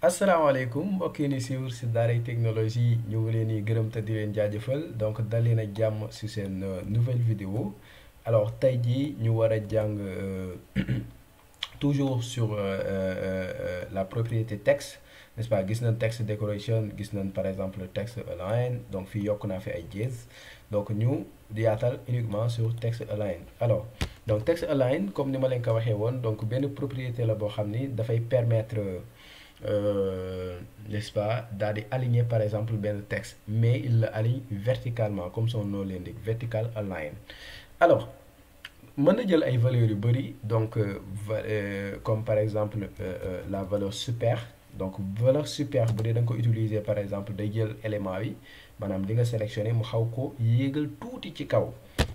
asalaamaaleykum mbokk yi ni suivre si Daaray Technologie ñu ngi leen di gërëm te di leen jaajëfal donc dal leen ak jàmm si seen nouvelle vidéo alors tey jii ñu war a jàng toujours sur la propriété texte n'est-ce pas gis nañ text decoration gis nañ par exemple text align donc fii yokk naa fi ay dièse donc ñu di yaatal uniquement sur text align alors donc text align comme ni ma leen ko waxee woon donc benn propriété la boo xam ni dafay permettre n'est-ce pas daal di aligner par exemple benn texte mais il la aligne verticalement comme son nom l'indique vertical align alors mën na jël ay valeurs yu bëri donc comme par exemple la valeur super donc valeur super bu dee da nga ko utiliser par exemple day jël élément bi maanaam li nga sélectionné mu xaw ko yéegal tuuti ci kaw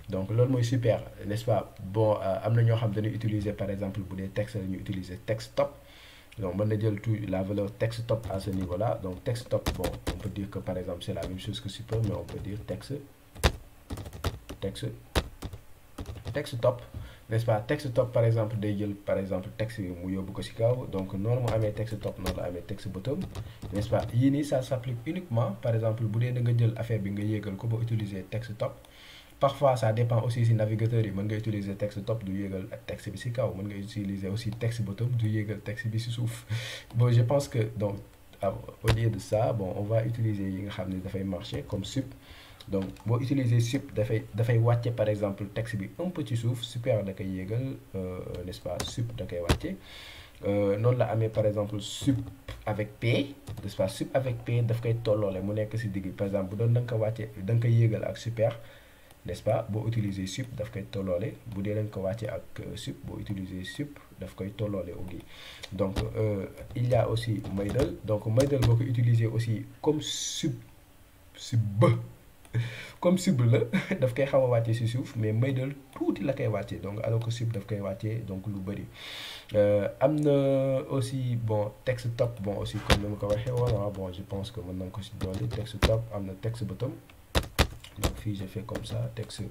donc loolu mooy super n'est-ce pas bon am na ñoo xam dañuy utiliser par exemple bu dee texte la ñu utiliser text top donc mën na jël tout la valeur text top à ce niveau là donc text top bon on peut dire que par exemple c'est la même chose que super mais on peut dire texte top n'est-ce pas texte top par exemple day jël par exemple texte bi mu yóbbu ko ci kaw donc noonu mu amee texte top noonu la amee texte bottom n'est-ce pas yii nii ça s'applique uniquement par exemple bu dee da nga jël affaire bi nga yéegal ko ba utiliser texte top parfois ça dépend aussi si navigateur yi mën nga utiliser texte top du yéegal texte bi ci kaw mën nga utiliser aussi texte bottom du yéegal texte bi ci suuf bon je pense que donc au lieu de ça bon on va utiliser yi nga xam ne dafay marcher comme sup donc boo utiliser sup dafay wàcce par exemple texte bi un peu ci suuf super da koy yéegal n'est-ce pas sup da koy wàcce noonu la amee par exemple sup avec p n'est-ce pas sup avec p daf koy tolloole mu nekk ci digg par exemple bu doon da nga ko wàcce da nga koy yéegal ak super n'est-ce pas boo utiliser sup daf koy tolloole bu dee da nga ko wàcce ak sup boo utiliser sup daf koy tolloole aussi donc il y a aussi middle donc middle boo ko utiliser aussi comme sub comme sub la daf koy xaw a wàcce ci suuf mais middle tuuti la koy wàcce donc alors que sub daf koy wàcce donc lu bëri am na aussi bon texte top bon aussi comme ni ma ko waxee woon bon je pense que mën nañ ko ci dolli texte top am na texte bottom donc fii je fais comme ça texte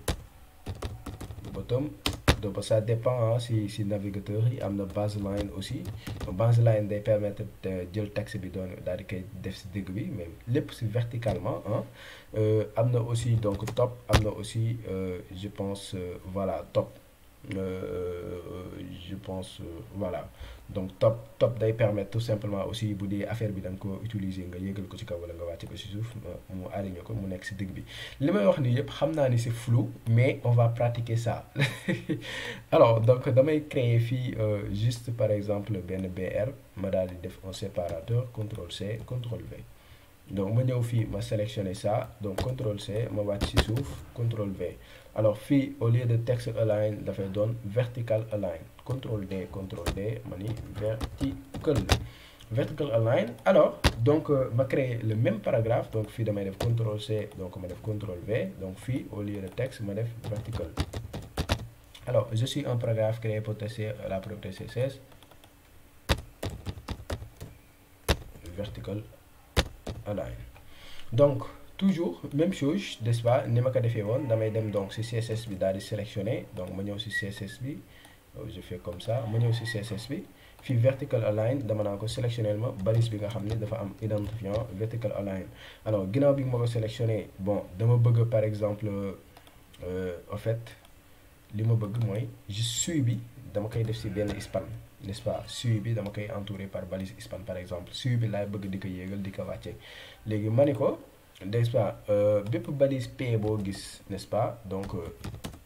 bottom donc ça dépend si navigateur yi am na baseline aussi baseline day permettre jël texte bi doon daal di koy def ci digg bi mais lépp ci verticalement am na aussi donc top am na aussi je pense voilà top je pense voilà donc top day permettre tout simplement aussi bu dee affaire bi da nga ko utiliser nga yéegal ko ci kaw wala nga wàcce ko ci suuf mu aligné ko mu nekk ci digg bi li may wax nii yëpp xam naa ni c'est flou mais on va pratiquer ça alors donc damay créer fii juste par exemple benn BR ma daal di def un séparateur CTRL C CTRL V donc ma ñëw fii ma sélectionner ça donc CTRL C ma wàcc ci suuf CTRL V alors fii au lieu de text align dafay doon vertical align CTRL D ma ni vertical align alors donc ma créer le même paragraphe donc fii damay def CTRL C donc ma def CTRL V donc fii au lieu de texte ma def vertical alors je suis un paragraphe créé pour tester la propriété CSS vertical align donc toujours même chose n'est-ce pas ni ma ko defee woon damay dem donc ci CSS bi daal di sélectionner donc ma ñëw ci CSS bi je fais comme ça ma ñëw ci CSS bi fii vertical align dama naa ko sélectionner ma balise bi nga xam ne dafa am identifiant vertical align alors ginnaaw bi ma ko sélectionner bon dama bëgg par exemple en fait li ma bëgg mooy suis bi dama koy def ci benn span n'est-ce pas suis bi dama koy entourer par balise span par exemple suis bi laay bëgg di ko yéegal di ko wàcce léegi ma ni ko n'est-ce pas bépp balise P boo gis n'est-ce pas donc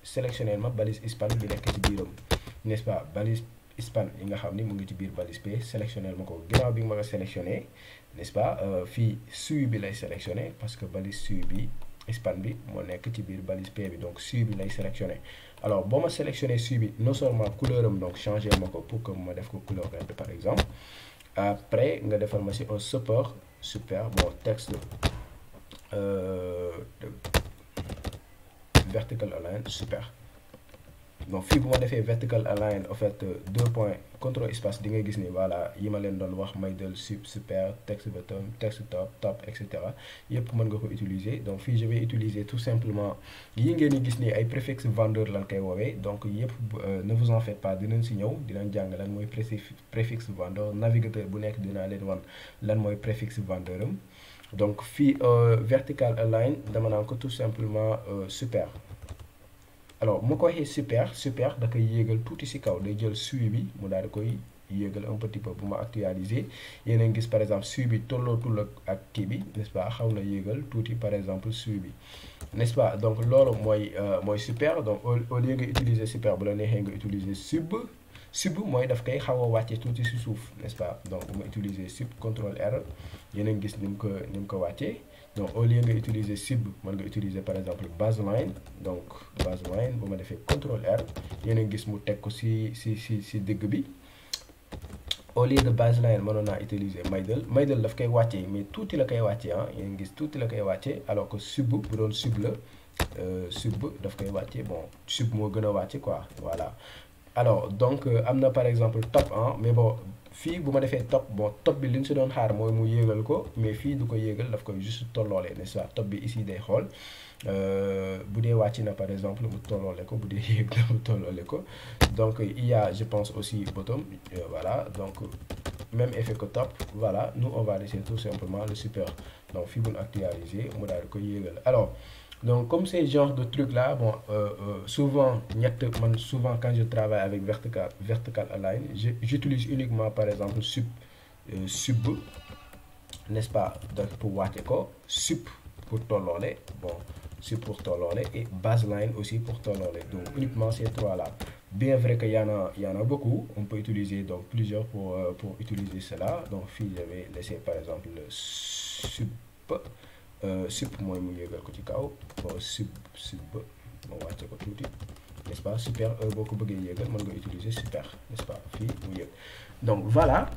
sélectionner ma balise span bi nekk ci biiram n'est-ce pas balise span yi nga xam ni mu ngi ci biir balise P sélectionner ma ko ginnaaw bi ma ko sélectionner n'est-ce pas fii suis bi lay sélectionner parce que balise suis bi span bi moo nekk ci biir balise P bi donc suis bi lay sélectionner alors boo ma sélectionner suis bi non seulement couleur am donc changer ma ko pour que ma def ko couleur verte par exemple après nga defal ma ci un super bon texte vertical align super donc fii bu ma defee vertical align en fait 2 points contrôle espace di nga gis ni voilà yi ma leen doon wax middle sub super text bottom text top etc. yëpp mën nga ko utiliser. Donc fii je vais utiliser tout simplement yi ngeen di gis ni ay préfixe vendeur lan koy woowee. Donc yëpp ne vous en faites pas dinañ si ñëw dinañ jàng lan mooy préfixe vendeur. Navigateur bu nekk dinaa leen wan lan mooy préfixe vendeur am. Donc fii vertical align dama naan ko tout simplement super. Alors mu ko waxee super da koy yéegal tuuti ci kaw day jël sui bi mu daal di koy yéegal un petit peu bu ma actualiser yéen a ngi gis par exemple sui bi tollootul ak kii bi n'est-ce pas xaw na yéegal tuuti par exemple sui bi n'est-ce pas. Donc loolu mooy super. Donc au lieu nga utiliser super bu la neexee nga utiliser sub mooy daf koy xaw a wàcce tuuti ci suuf n'est-ce pas. Donc bu ma utiliser sub contrôle R yéen a ngi gis ni mu ko wàccee. Donc au lieu nga utiliser sub mën nga utiliser par exemple baseline. Donc baseline bu ma defee contrôle R yéen a gis mu teg ko ci digg bi. Au lieu de baseline mënoon naa utiliser middle daf koy wàccee mais tuuti la koy wàccee ah yéen gis tuuti la koy wàccee alors que sub bu doon sub la sub daf koy wàccee bon sub moo gën a wàcce quoi voilà. Alors donc am na par exemple top mais bon fii bu ma defee top bi li ñu si doon xaar mooy mu yéegal ko mais fii du ko yéegal daf koy juste tolloole n'est-ce pas. Top bi ici day xool bu dee wàcc na par exemple mu tolloole ko bu dee yéeg na mu tolloole ko. Donc il y a je pense aussi bottom voilà. Donc même effet que top voilà. Nous on va laisser tout simplement le super. Donc fii bu ñu actualiser mu daal di ko yéegal. Alors donc comme ces genres de trucs là bon souvent quand je travaille avec vertical align j'utilise uniquement par exemple sub n'est-ce pas. Donc pour wàcce ko sub pour tolloole sub pour tolloole et baseline aussi pour tolloole. Donc uniquement ces trois là. Bien vrai que y en a beaucoup, on peut utiliser donc plusieurs pour utiliser cela. Donc fii je vais laisser par exemple le sub mooy mu yéegal ko ci kaw sub moo wàcce ko tuuti n'est-ce pas. Super boo ko bëggee yéegal mën nga utiliser super n'est-ce pas fii mu yéeg. Donc voilà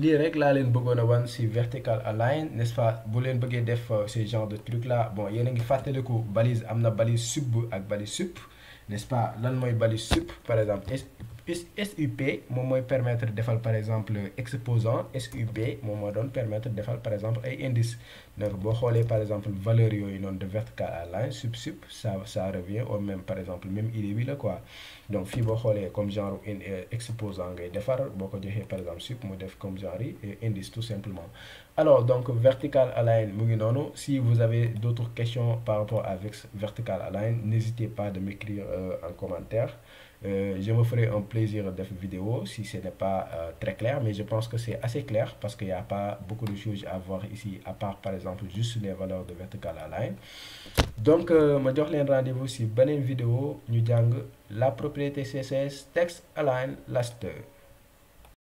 lii rek laa leen bëggoon a wan ci vertical align n'est-ce pas. bu leen bëggee def ce genre de truc là bon yéen a ngi fàttaliku balise am na balise sub ak balise sup n'est-ce pas. Lan mooy balise sup par exemple SUP moom mooy permettre defal par exemple exposant SUB moom moo doon permettre defal par exemple ay indice. Donc boo xoolee par exemple valeur yooyu noonu de vertical align sup ça revient au même par exemple même idée bi la quoi. Donc fii boo xoolee comme genre exposant ngay defar boo ko joxee par exemple sup mu def comme genre indice tout simplement. Alors donc vertical align mu ngi noonu. Si vous avez d'autres questions par rapport avec vertical align n'hésitez pas de m'écrire en commentaire. Je me ferai un plaisir de faire vidéo si ce n'est pas très clair, mais je pense que c'est assez clair parce qu'il n'y a pas beaucoup de choses à voir ici à part par exemple juste les valeurs de vertical align. Donc ma jox leen rendez-vous si beneen vidéo ñu jàng la propriété CSS text align laster.